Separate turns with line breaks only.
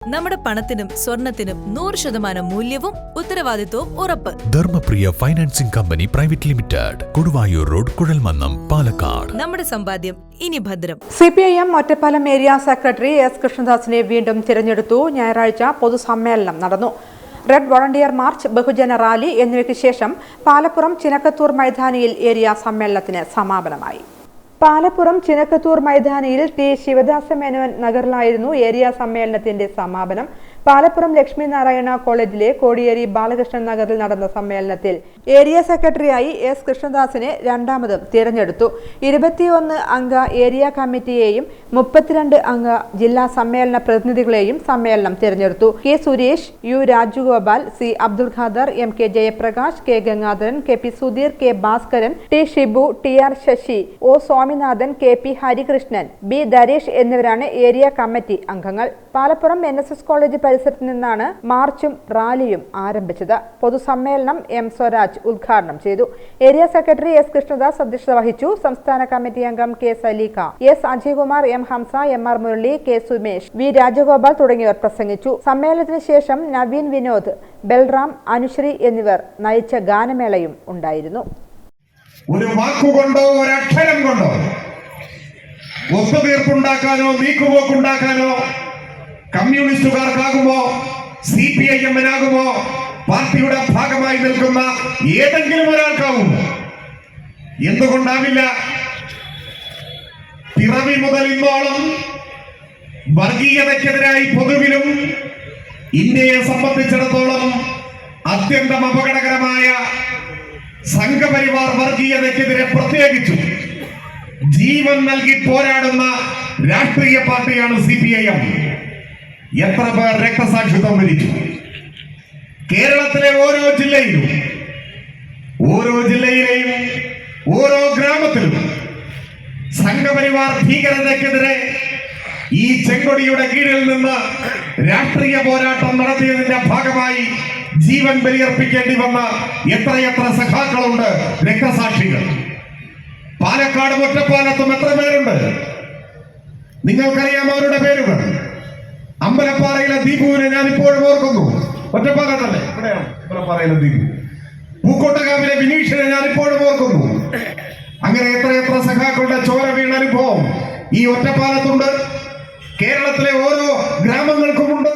നമ്മുടെ പണത്തിനും സ്വർണത്തിനും 100% മൂല്യവും ഉത്തരവാദിത്വവും ഉറപ്പ്.
Dharmapriya financing company private limited, Koduvayur road, Kuzhalmannam, Palakkad.
നമ്മുടെ സമ്പാദ്യം ഇനി ഭദ്രം.
CPIM Ottapalam area secretary S കൃഷ്ണദാസിനെ വീണ്ടും തിരഞ്ഞെടുത്തു. ഞായറാഴ്ച പൊതുസമ്മേളനം നടന്നു. റെഡ് വോളണ്ടിയർ മാർച്ച്, ബഹുജന റാലി എന്നിവയ്ക്ക് ശേഷം പാലപ്പുറം ചിനക്കത്തൂർ മൈതാനിയിൽ ഏരിയ സമ്മേളനത്തിന് സമാപനമായി. പാലപ്പുറം ചിനക്കത്തൂർ മൈതാനിയിൽ ടി ശിവദാസ മേനോൻ നഗറിലായിരുന്നു ഏരിയ സമ്മേളനത്തിന്റെ സമാപനം. പാലപ്പുറം ലക്ഷ്മി നാരായണ കോളേജിലെ കോടിയേരി ബാലകൃഷ്ണൻ നഗറിൽ നടന്ന സമ്മേളനത്തിൽ ഏരിയ സെക്രട്ടറിയായി എസ് കൃഷ്ണദാസിനെ രണ്ടാമതും തിരഞ്ഞെടുത്തു. 21 അംഗ ഏരിയ കമ്മിറ്റിയെയും 32 അംഗ ജില്ലാ സമ്മേളന പ്രതിനിധികളെയും സമ്മേളനം തിരഞ്ഞെടുത്തു. K Suresh, U Rajagopal, C Abdul Khader, M K Jayaprakash, K Gangadharan, K P Sudheer, K Bhaskaran, T Shibu, T R Sasi, O Swaminathan, K P Harikrishnan, B Dareesh എന്നിവരാണ് ഏരിയ കമ്മിറ്റി അംഗങ്ങൾ. പാലപ്പുറം NSS കോളേജ് പരിസരത്ത് നിന്നാണ് മാർച്ചും റാലിയും ആരംഭിച്ചത്. പൊതുസമ്മേളനം എം സ്വരാജ് ഉദ്ഘാടനം ചെയ്തു. ഏരിയ സെക്രട്ടറി എസ് കൃഷ്ണദാസ് അധ്യക്ഷത വഹിച്ചു. സംസ്ഥാന കമ്മിറ്റി അംഗം K Saleekha, S Ajaykumar, M Hamsa, M R Murali, K Sumesh, V Rajagopal തുടങ്ങിയവർ പ്രസംഗിച്ചു. സമ്മേളനത്തിന് ശേഷം നവീൻ വിനോദ്, ബൽറാം, അനുശ്രീ എന്നിവർ നയിച്ച ഗാനമേളയും ഉണ്ടായിരുന്നു.
ഒരു വാക്കുകൊണ്ടോ ഒരക്ഷരം കൊണ്ടോ ഒത്തുതീർപ്പുണ്ടാക്കാനോ നീക്കുപോക്കുണ്ടാക്കാനോ കമ്മ്യൂണിസ്റ്റുകാർക്കാകുമോ CPIM-നാകുമോ പാർട്ടിയുടെ ഭാഗമായി നിൽക്കുന്ന ഏതെങ്കിലും ഒരാൾക്കാവുമോ? എന്തുകൊണ്ടാവില്ല? പിറവി മുതൽ ഇന്നോളം വർഗീയതയ്ക്കെതിരായി പൊതുവിലും ഇന്ത്യയെ സംബന്ധിച്ചിടത്തോളം അത്യന്തം അപകടകരമായ സംഘപരിവാർ വർഗീയതയ്ക്കെതിരെ പ്രത്യേകിച്ചു ജീവൻ നൽകി പോരാടുന്ന രാഷ്ട്രീയ പാർട്ടിയാണ് CPIM. എത്ര പേർ രക്തസാക്ഷിത്വം വരിച്ചു? കേരളത്തിലെ ഓരോ ജില്ലയിലെയും ഓരോ ഗ്രാമത്തിലും സംഘപരിവാർ ഭീകരതയ്ക്കെതിരെ ഈ ചെങ്കൊടിയുടെ കീഴിൽ നിന്ന് രാഷ്ട്രീയ പോരാട്ടം നടത്തിയതിന്റെ ഭാഗമായി ജീവൻ ബലിയർപ്പിക്കേണ്ടി വന്ന എത്രയെത്ര സഖാക്കളുണ്ട്, രക്തസാക്ഷികൾ. പാലക്കാട് ഒറ്റപ്പാലത്തും എത്ര പേരുണ്ട്? നിങ്ങൾക്കറിയാം അവരുടെ പേരുകൾ. അമ്പലപ്പാറയിലെ ദീപുവിനെ ഞാൻ ഇപ്പോഴും ഓർക്കുന്നു. ഒറ്റപ്പാലത്തല്ലേ? ഇവിടെയാണ് അമ്പലപ്പാറയിലെ ദീപു. പൂക്കോട്ടകാവിലെ വിനീഷിനെ ഞാൻ ഇപ്പോഴും ഓർക്കുന്നു. അങ്ങനെ എത്രയെത്ര സഖാക്കളുടെ ചോര വീണ അനുഭവം ഈ ഒറ്റപ്പാലത്തുണ്ട്. കേരളത്തിലെ ഓരോ ഗ്രാമങ്ങൾക്കുമുണ്ട്.